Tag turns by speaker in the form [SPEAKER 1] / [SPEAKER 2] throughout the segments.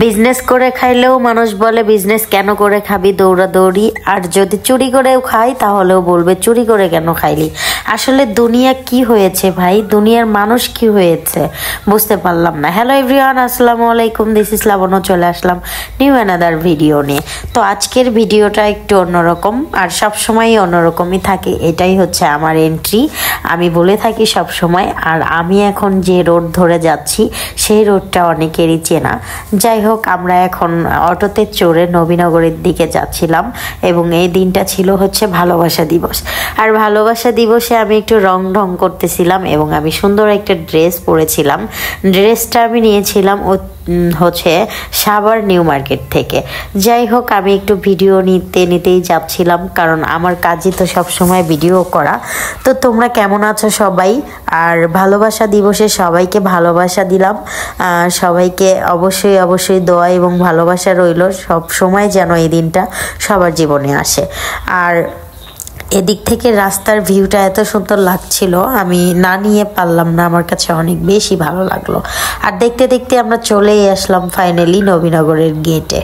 [SPEAKER 1] Business করে খাইলেও মানুষ বলে বিজনেস কেন করে খাবি দৌড়াদৌড়ি, আর যদি চুরি করেও খাই তাহলেও বলবে চুরি করে কেন খাইলি। আসলে দুনিয়া কি হয়েছে ভাই, দুনিয়ার মানুষ কি হয়েছে বুঝতে পারলাম না। হ্যালো এভরিওয়ান, আসসালামু আলাইকুম, দিস ইজ লাবণ্য, চলে আসলাম নিউ অ্যানাদার ভিডিও নিয়ে। তো আজকের ভিডিওটা একটু অন্যরকম, আর সবসময়ই অন্যরকমই থাকে, এটাই হচ্ছে আমার এন্ট্রি। আমি বলে থাকি সব সময়। আর আমি এখন যে রোড ধরে যাচ্ছি সেই রোডটা অনেকেরই চেনা। যাই হোক, আমরা এখন অটোতে চড়ে নবীনগরের দিকে যাচ্ছিলাম এবং এই দিনটা ছিল হচ্ছে ভালোবাসা দিবস। আর ভালোবাসা দিবসে আমি একটু রং ঢং করতেছিলাম এবং আমি সুন্দর একটা ড্রেস পরেছিলাম। ড্রেসটা আমি নিয়েছিলাম হচ্ছে সাভার নিউ মার্কেট থেকে। যাই হোক, আমি একটু ভিডিও নিতেই যাচ্ছিলাম, কারণ আমার কাজই তো সবসময় ভিডিও করা। তো তোমরা কেমন আছো সবাই? আর ভালোবাসা দিবসে সবাইকে ভালোবাসা দিলাম। সবাইকে অবশ্যই দোয়া এবং ভালোবাসা রইল, সব সময় যেন এই দিনটা সবার জীবনে আসে। আর এদিক থেকে রাস্তার ভিউটা এত সুন্দর লাগছিল, আমি না নিয়ে পারলাম না, আমার কাছে অনেক বেশি ভালো লাগলো। আর দেখতে দেখতে আমরা চলেই আসলাম ফাইনালি নবীনগরের গেটে।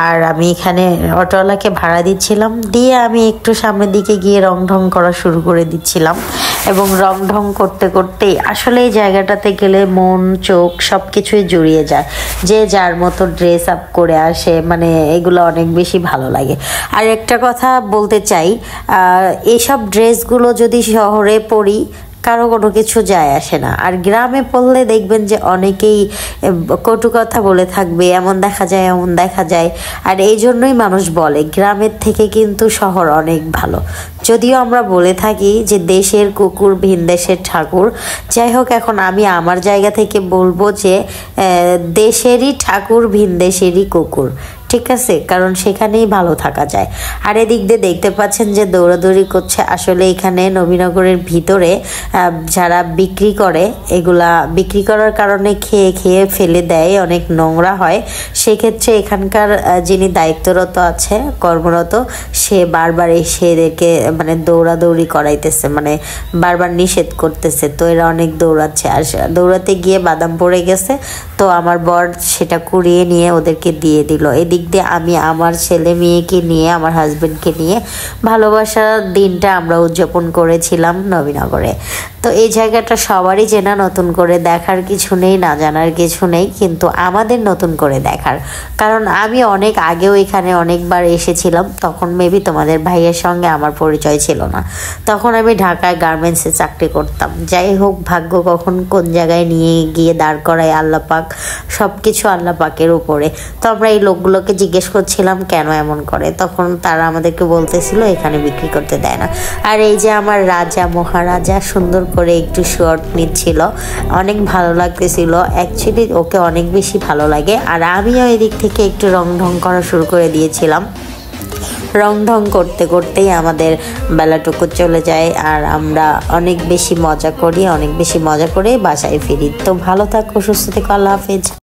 [SPEAKER 1] আর আমি এখানে অটোওয়ালাকে ভাড়া দিচ্ছিলাম, দিয়ে আমি একটু সামনের দিকে গিয়ে রং ঢং করা শুরু করে দিচ্ছিলাম। এবং রং ঢং করতে করতেই আসলে এই জায়গাটাতে গেলে মন চোখ সব কিছুই জুড়িয়ে যায়। যে যার মতো ড্রেস আপ করে আসে, মানে এগুলো অনেক বেশি ভালো লাগে। আর একটা কথা বলতে চাই, এইসব ড্রেসগুলো যদি শহরে পরি কারো কোনো কিছু যায় আসে না, আর গ্রামে পড়লে দেখবেন যে অনেকেই কটু কথা বলে থাকবে, এমন দেখা যায় এমন দেখা যায়। আর এই জন্যই মানুষ বলে গ্রামের থেকে কিন্তু শহর অনেক ভালো। যদিও আমরা বলে থাকি যে দেশের কুকুর ভিন দেশের ঠাকুর। যাই হোক, এখন আমি আমার জায়গা থেকে বলবো যে দেশেরই ঠাকুর ভিন দেশেরই কুকুর, ঠিক আছে? কারণ সেখানেই ভালো থাকা যায়। আর এদিক দিয়ে দেখতে পাচ্ছেন যে দৌড়াদৌড়ি করছে। আসলে এখানে নবীনগরের ভিতরে যারা বিক্রি করে, এগুলা বিক্রি করার কারণে খেয়ে খেয়ে ফেলে দেয়, অনেক নোংরা হয়। সেক্ষেত্রে এখানকার যিনি দায়িত্বরত আছে, কর্মরত, সে বারবার এসে এদেরকে মানে দৌড়াদৌড়ি করাইতেছে, মানে বারবার নিষেধ করতেছে। তো এরা অনেক দৌড়াচ্ছে, আর দৌড়াতে গিয়ে বাদাম পড়ে গেছে। তো আমার বর সেটা কুড়িয়ে নিয়ে ওদেরকে দিয়ে দিল। এদিক দিয়ে আমি আমার ছেলে মেয়েকে নিয়ে, আমার হাজবেন্ডকে নিয়ে ভালোবাসার দিনটা আমরা উদযাপন করেছিলাম নবীনগরে। তো এই জায়গাটা সবারই চেনা, নতুন করে দেখার কিছু নেই, না জানার কিছু নেই, কিন্তু আমাদের নতুন করে দেখার। কারণ আমি অনেক আগেও এখানে অনেকবার এসেছিলাম, তখন মেবি তোমাদের ভাইয়ের সঙ্গে আমার পরিচয় ছিল না। তখন আমি ঢাকায় গার্মেন্টসে চাকরি করতাম। যাই হোক, ভাগ্য কখন কোন জায়গায় নিয়ে গিয়ে দাঁড় করায় আল্লাহ পাক, সব কিছু আল্লাহ পাকের উপরে। তো আমরা এই লোকগুলোকে জিজ্ঞেস করছিলাম কেন এমন করে, তখন তারা আমাদেরকে বলতেছিল এখানে বিক্রি করতে দেয় না। আর এই যে আমার রাজা মহারাজা সুন্দর করে একটু শর্ট নিচ্ছিল, অনেক ভালো লাগতেছিল। অ্যাকচুয়ালি ওকে অনেক বেশি ভালো লাগে। আর আমিও এদিক থেকে একটু রং ঢং করা শুরু করে দিয়েছিলাম। রং ঢং করতে করতেই আমাদের বেলাটুকু চলে যায়, আর আমরা অনেক বেশি মজা করি, অনেক বেশি মজা করে বাসায় ফিরি। তো ভালো থাকো, সুস্থ থেকো, আল্লাহ হাফেজ।